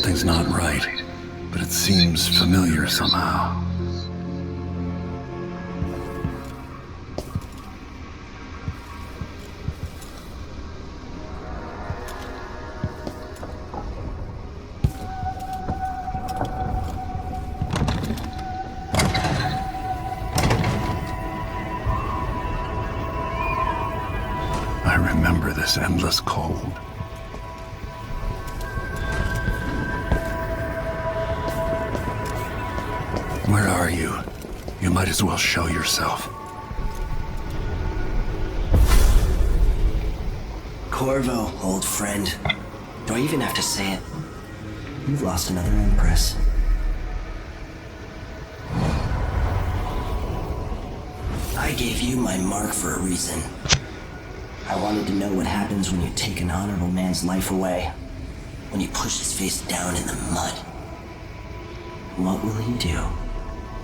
Something's not right, but it seems familiar somehow. I remember this endless cold. Where are you? You might as well show yourself. Corvo, old friend. Do I even have to say it? You've lost another empress. I gave you my mark for a reason. I wanted to know what happens when you take an honorable man's life away. When you push his face down in the mud. What will he do,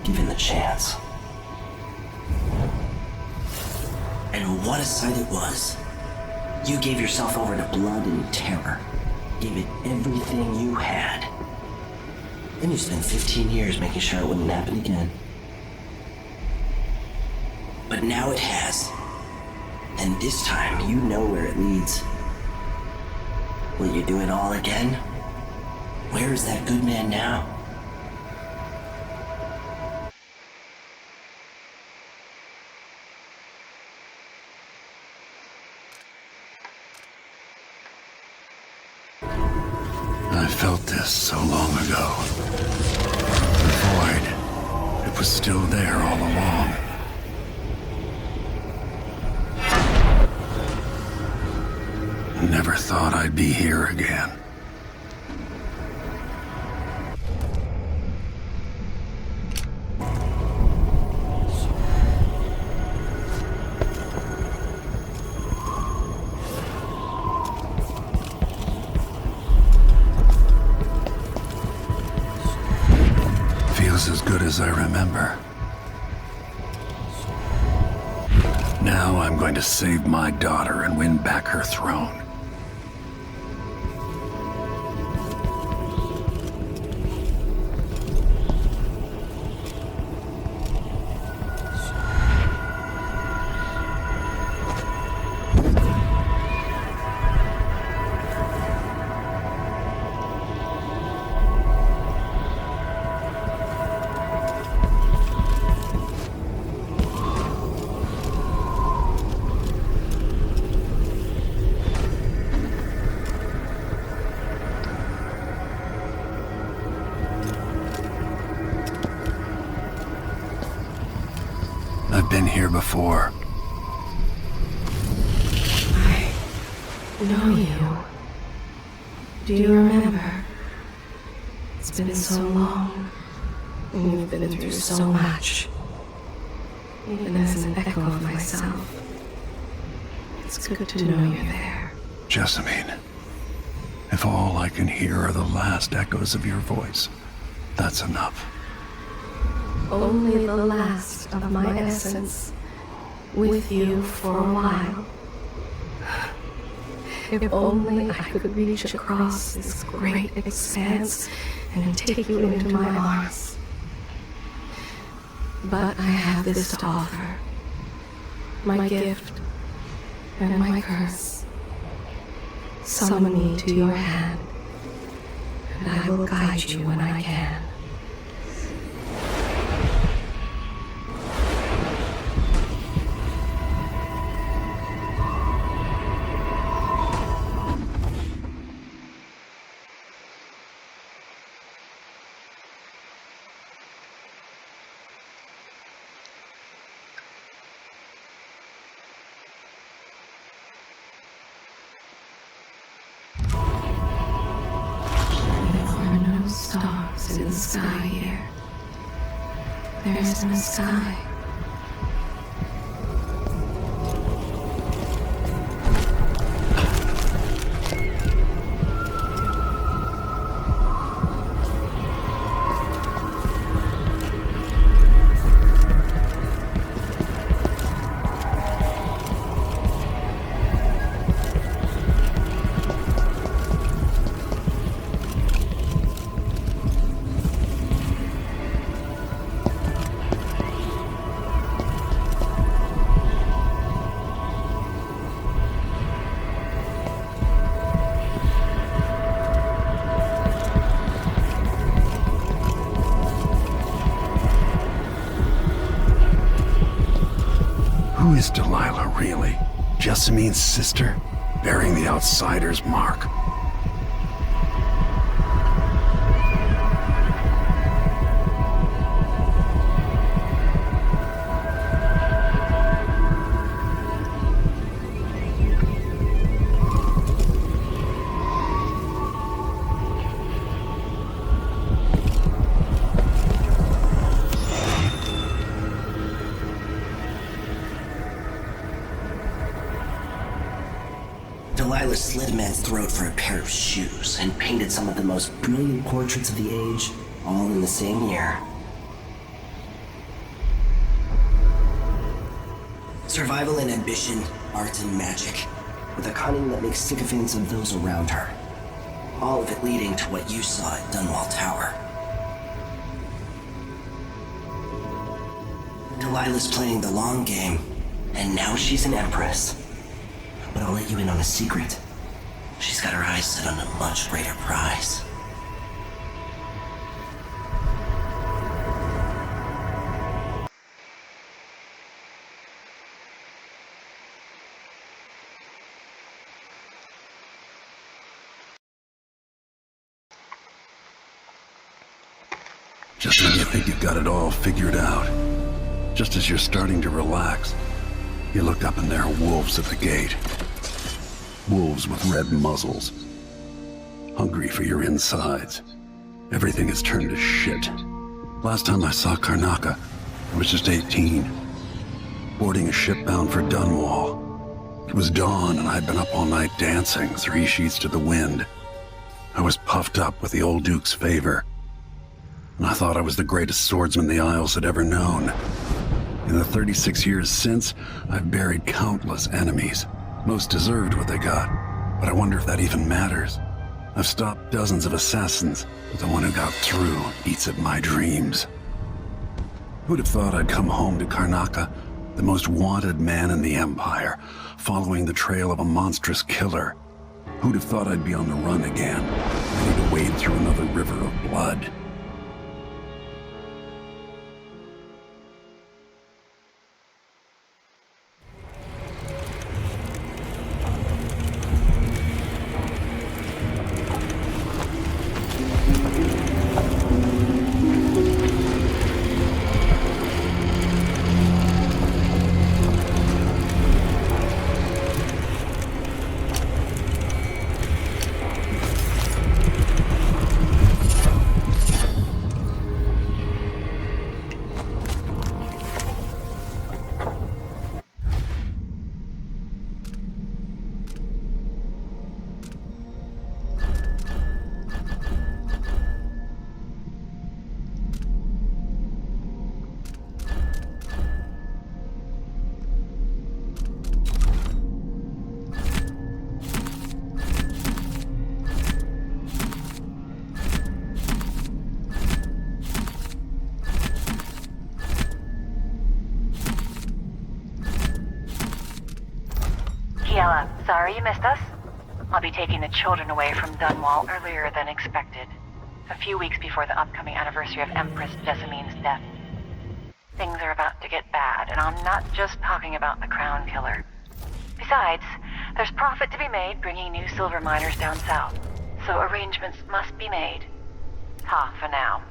given the chance? And what a sight it was. You gave yourself over to blood and terror. Gave it everything you had. Then you spent 15 years making sure it wouldn't happen again. But now it has. And this time, you know where it leads. Will you do it all again? Where is that good man now? I felt this so long ago. The void, it was still there all along. Never thought I'd be here again. Feels as good as I remember. Now I'm going to save my daughter and win back her throne. I've been here before. I know you. Do you remember? It's been so long, and you've been through so much. Even as an echo of myself, it's good to know you're there. Jessamine, if all I can hear are the last echoes of your voice, that's enough. Only the last of my essence, with you for a while. If only I could reach across this great expanse and take you into my arms. But I have this to offer. My gift and my curse. Summon me to your hand, and I will guide you when I can. Stars in the sky here. There isn't a sky. Who is Delilah, really? Jessamine's sister? Bearing the outsider's mark. Delilah slit a man's throat for a pair of shoes and painted some of the most brilliant portraits of the age, all in the same year. Survival and ambition, art and magic, with a cunning that makes sycophants of those around her. All of it leading to what you saw at Dunwall Tower. Delilah's playing the long game, and now she's an empress. But I'll let you in on a secret. She's got her eyes set on a much greater prize. Just when you think you've got it all figured out, just as you're starting to relax, you look up and there are wolves at the gate. Wolves with red muzzles. Hungry for your insides. Everything has turned to shit. Last time I saw Karnaca, I was just 18. Boarding a ship bound for Dunwall. It was dawn and I'd been up all night dancing, 3 sheets to the wind. I was puffed up with the old Duke's favor. And I thought I was the greatest swordsman the Isles had ever known. In the 36 years since, I've buried countless enemies. Most deserved what they got, but I wonder if that even matters. I've stopped dozens of assassins, but the one who got through eats at my dreams. Who'd have thought I'd come home to Karnaca, the most wanted man in the Empire, following the trail of a monstrous killer? Who'd have thought I'd be on the run again, ready to wade through another river of blood? Sorry you missed us. I'll be taking the children away from Dunwall earlier than expected. A few weeks before the upcoming anniversary of Empress Jessamine's death. Things are about to get bad, and I'm not just talking about the Crown Killer. Besides, there's profit to be made bringing new silver miners down south, so arrangements must be made. Ha, for now.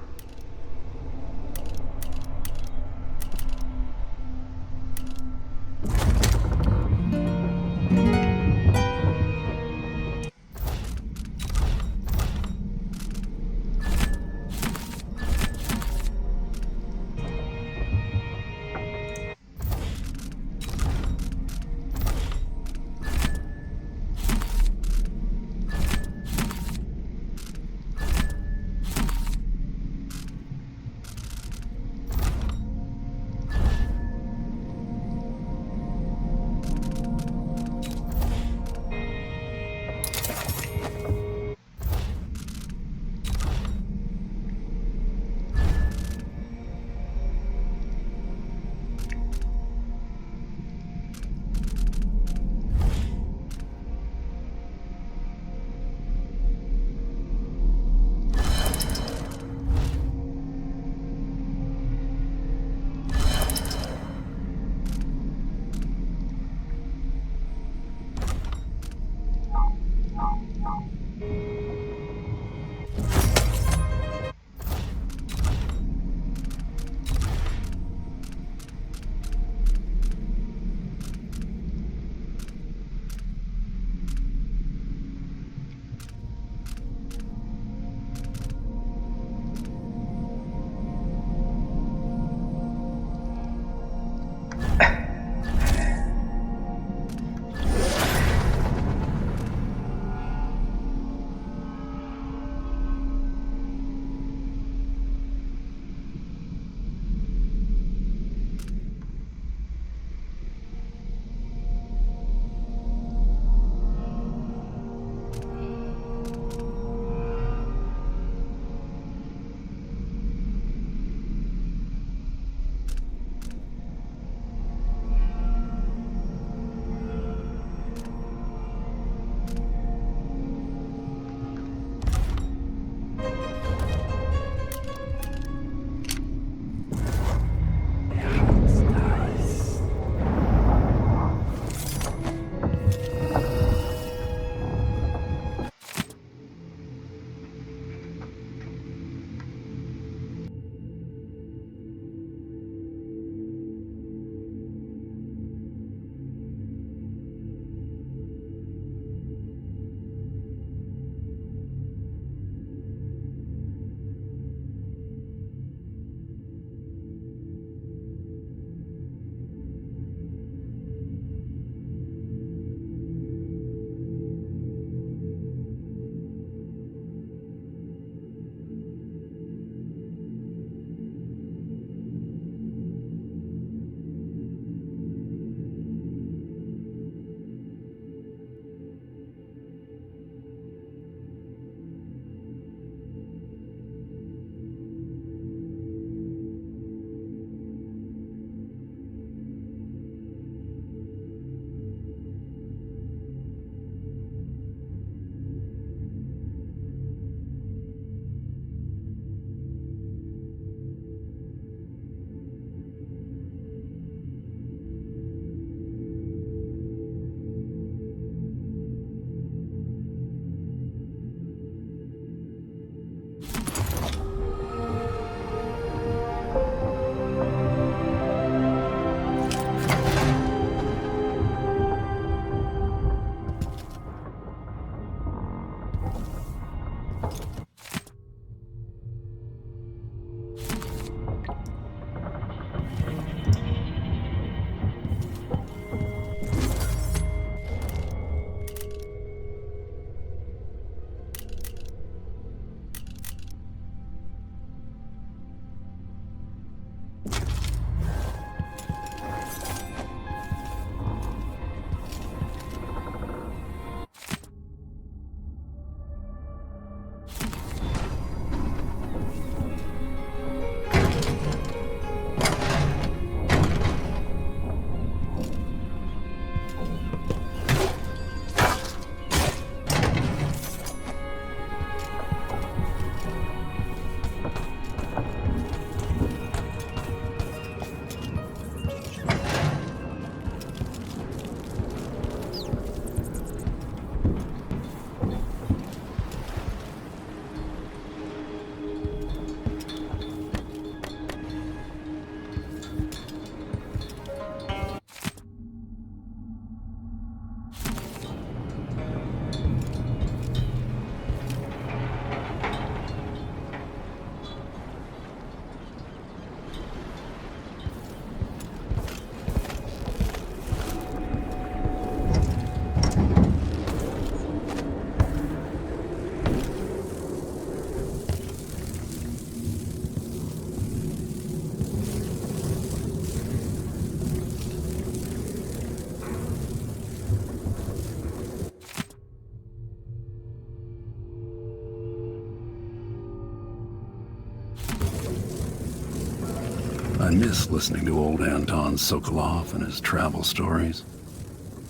I miss listening to old Anton Sokolov and his travel stories.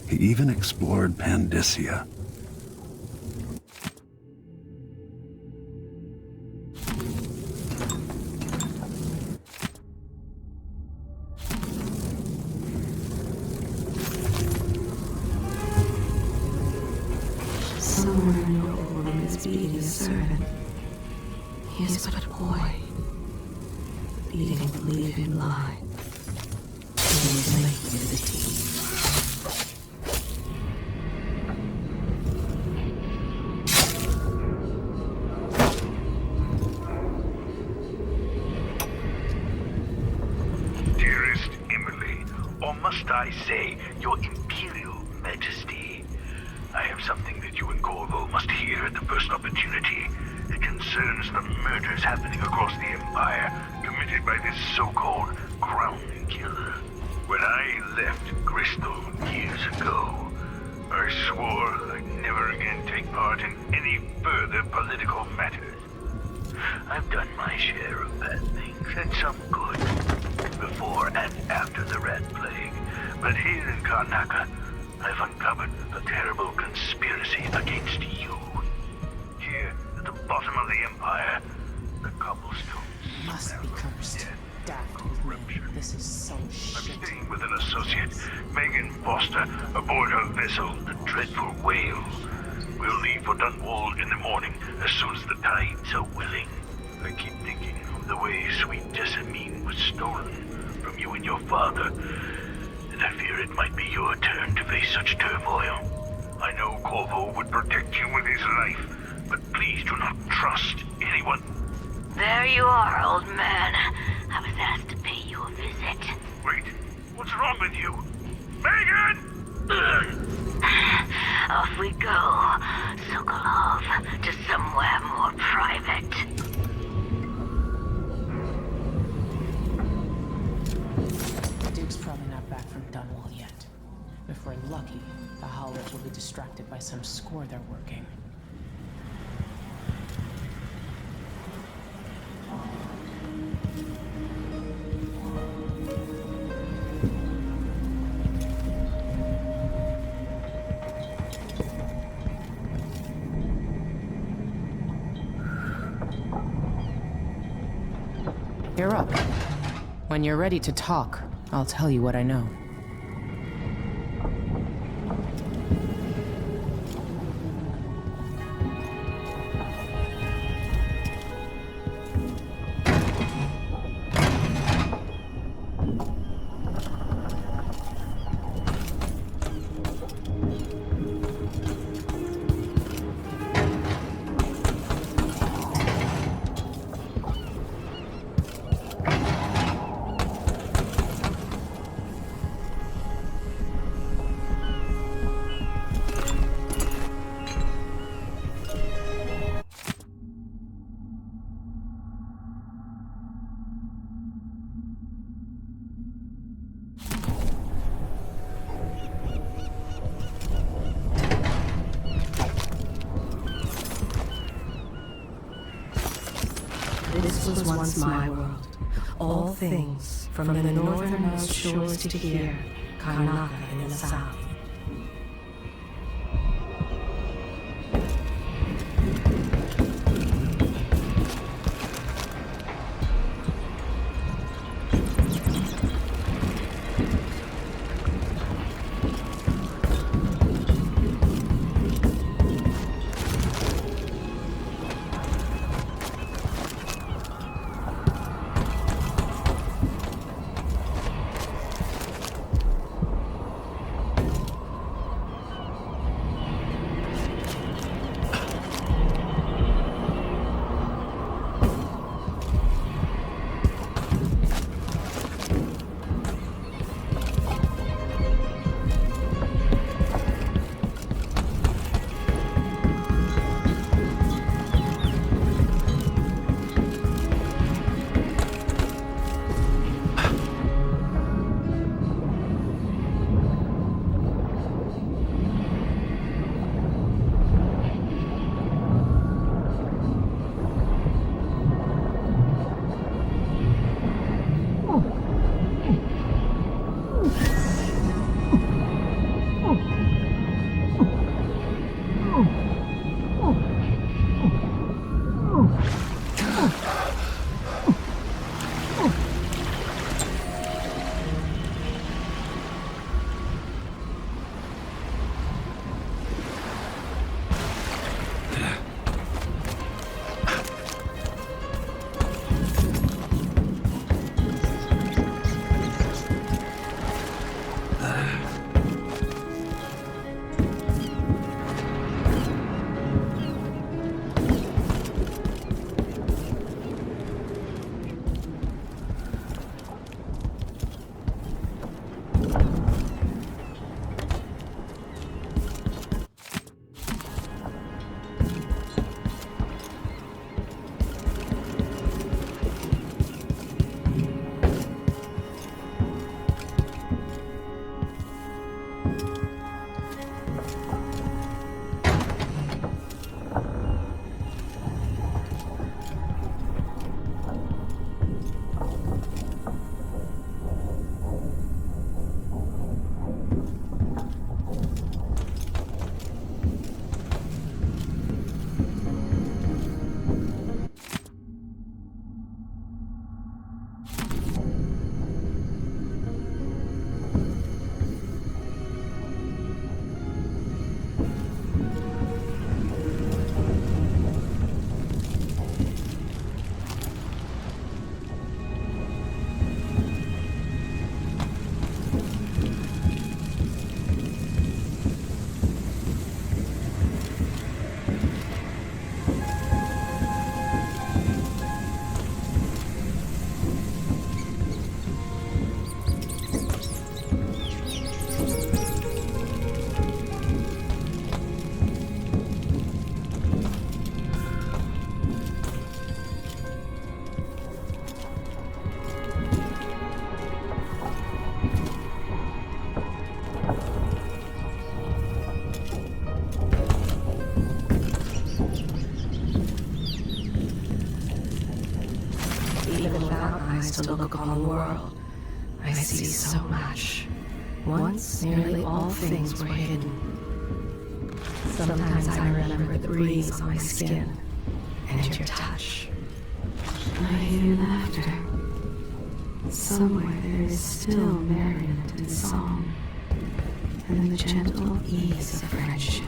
He even explored Pandyssia. Somewhere an old woman is beating a servant. He is but a boy. The beating will leave him blind. He is late with the tea. Dearest Emily, or must I say, Your Imperial Majesty, I have something that you and Corvo must hear at the first opportunity. It concerns the murders happening across the Empire, committed by this so-called Crown Killer. When I left Crystal years ago, I swore I'd never again take part in any further political matters. I've done my share of bad things, and some good, before and after the Rat Plague. But here in Karnaca, I've uncovered a terrible conspiracy against you. Here, at the bottom of the Empire, the cobblestones Must be cursed. Daft with me. This is so I'm shit. staying with an associate, Megan Foster, aboard her vessel, the Dreadful Whale. We'll leave for Dunwall in the morning, as soon as the tides are willing. I keep thinking of the way sweet Jessamine was stolen from you and your father, and I fear it might be your turn to face such turmoil. I know Corvo would protect you with his life, but please do not trust anyone. There you are, old man. I was asked to pay you a visit. Wait, what's wrong with you? Megan! Off we go, Sokolov, to somewhere more private. The Duke's probably not back from Dunwall yet. If we're lucky, the Howlers will be distracted by some score they're working. You're up. When you're ready to talk, I'll tell you what I know. This was once my world. All things, from the northernmost shores to here, Karnaca in the south. to look upon the world, I see so much. Once, nearly all things were hidden. Sometimes I remember the breeze on my skin, and your touch. I hear laughter. Somewhere there is still merriment and song, and the gentle ease of friendship.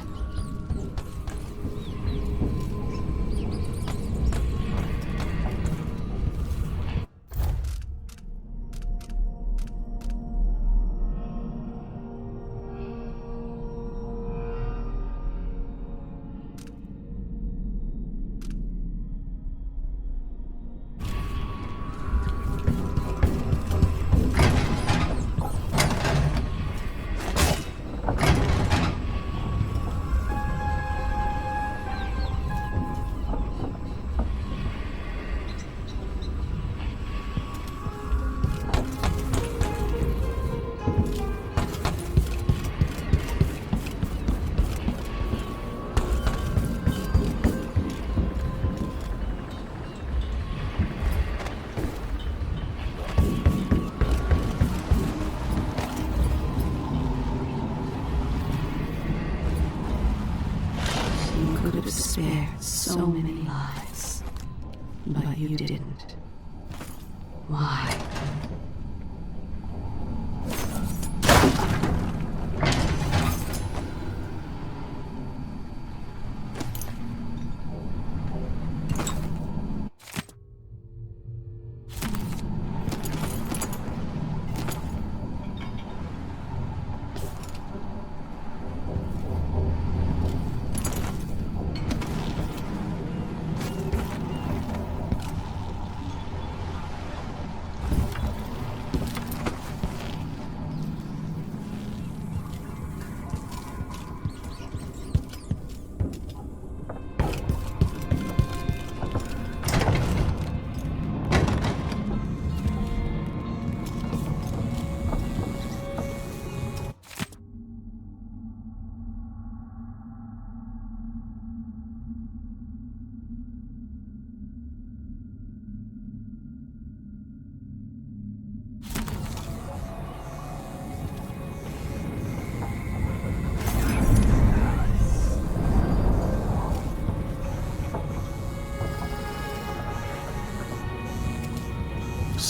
Spared so many lives, but you didn't. Why?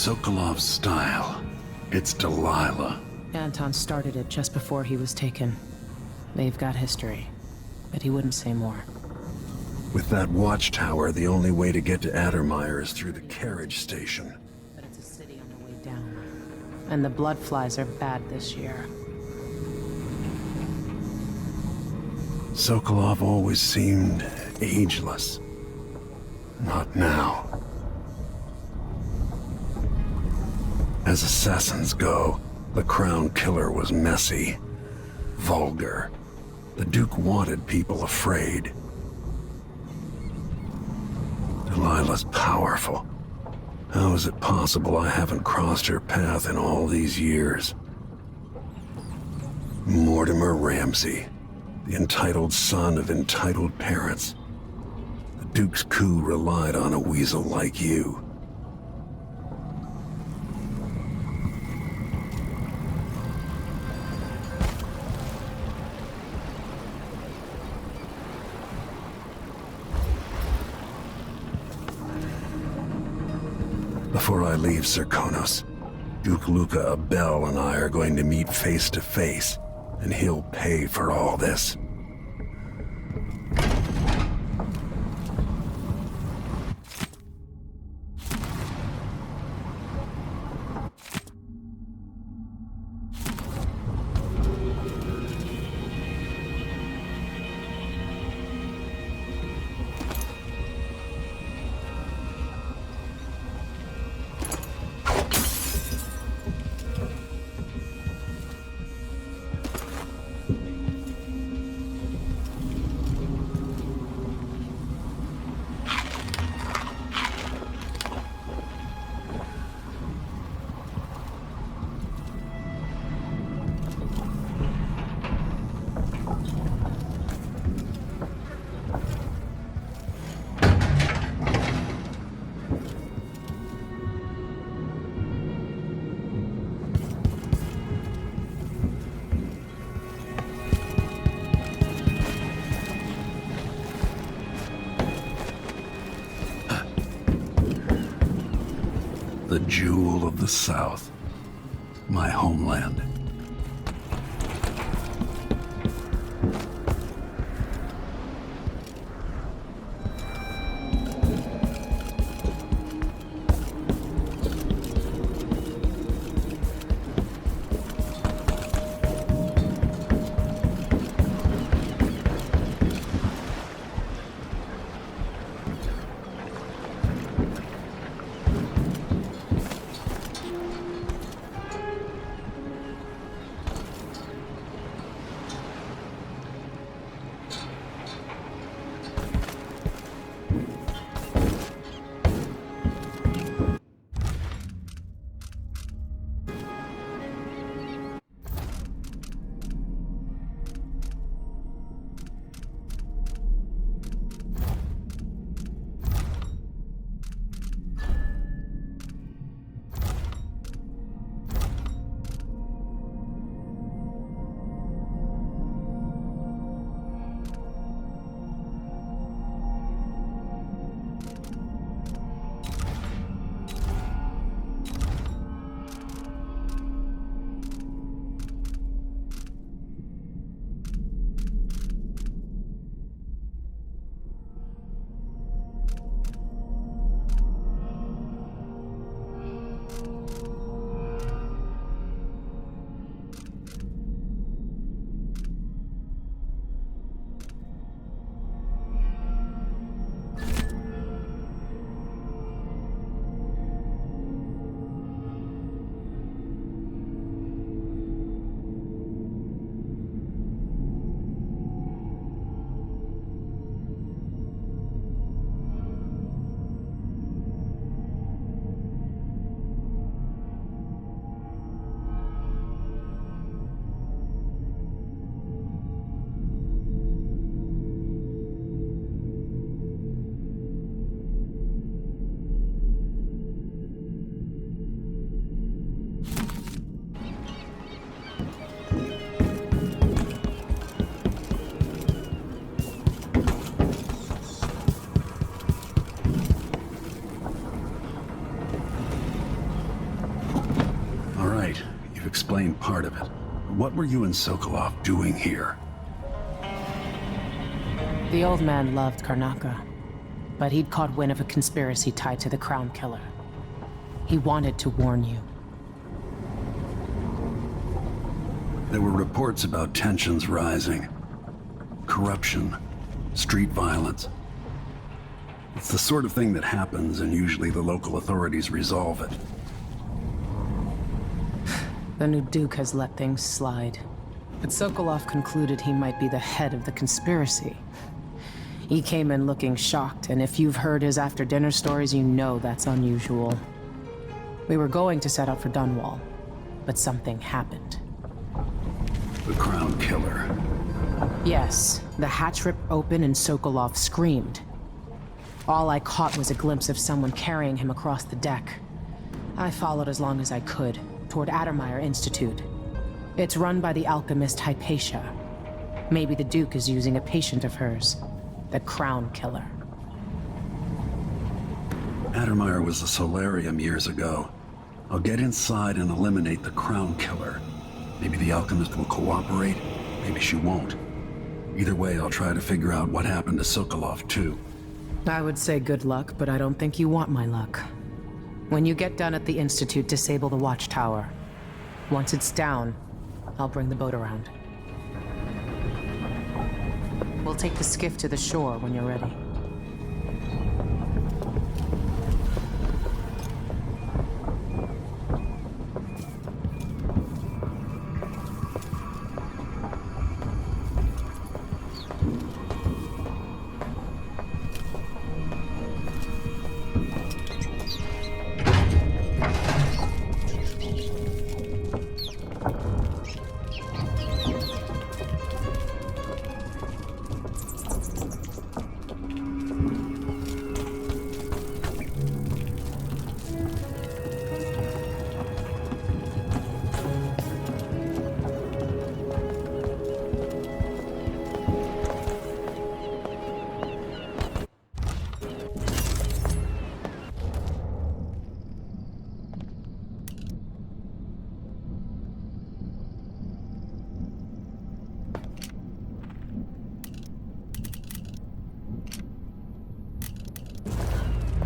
Sokolov's style. It's Delilah. Anton started it just before he was taken. They've got history, but he wouldn't say more. With that watchtower, the only way to get to Addermeyer is through the carriage station. But it's a city on the way down. And the blood flies are bad this year. Sokolov always seemed ageless. Not now. As assassins go, the Crown Killer was messy, vulgar. The Duke wanted people afraid. Delilah's powerful. How is it possible I haven't crossed her path in all these years? Mortimer Ramsey, the entitled son of entitled parents. The Duke's coup relied on a weasel like you. Before I leave Serkonos, Duke Luca Abel and I are going to meet face to face, and he'll pay for all this. jewel of the South. My homeland. Explain part of it. What were you and Sokolov doing here? The old man loved Karnaka, but he'd caught wind of a conspiracy tied to the Crown Killer. He wanted to warn you. There were reports about tensions rising. Corruption, street violence. It's the sort of thing that happens, and usually the local authorities resolve it. The new Duke has let things slide. But Sokolov concluded he might be the head of the conspiracy. He came in looking shocked, and if you've heard his after-dinner stories, you know that's unusual. We were going to set out for Dunwall, but something happened. The Crown Killer. Yes, the hatch ripped open and Sokolov screamed. All I caught was a glimpse of someone carrying him across the deck. I followed as long as I could, toward Addermeyer Institute. It's run by the alchemist Hypatia. Maybe the Duke is using a patient of hers, the Crown Killer. Addermeyer was a solarium years ago. I'll get inside and eliminate the Crown Killer. Maybe the alchemist will cooperate, maybe she won't. Either way, I'll try to figure out what happened to Sokolov, too. I would say good luck, but I don't think you want my luck. When you get done at the Institute, disable the watchtower. Once it's down, I'll bring the boat around. We'll take the skiff to the shore when you're ready.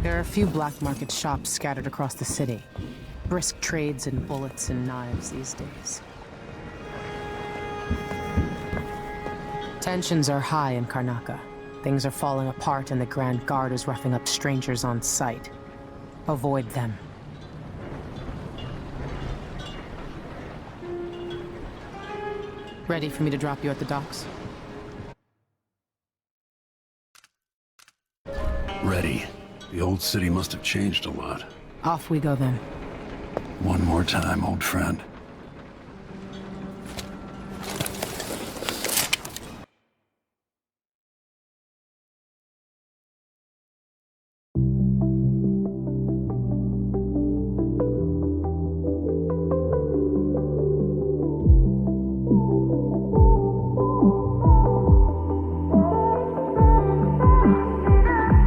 There are a few black market shops scattered across the city. Brisk trades in bullets and knives these days. Tensions are high in Karnaca. Things are falling apart and the Grand Guard is roughing up strangers on sight. Avoid them. Ready for me to drop you at the docks? Ready. The old city must have changed a lot. Off we go then. One more time, old friend.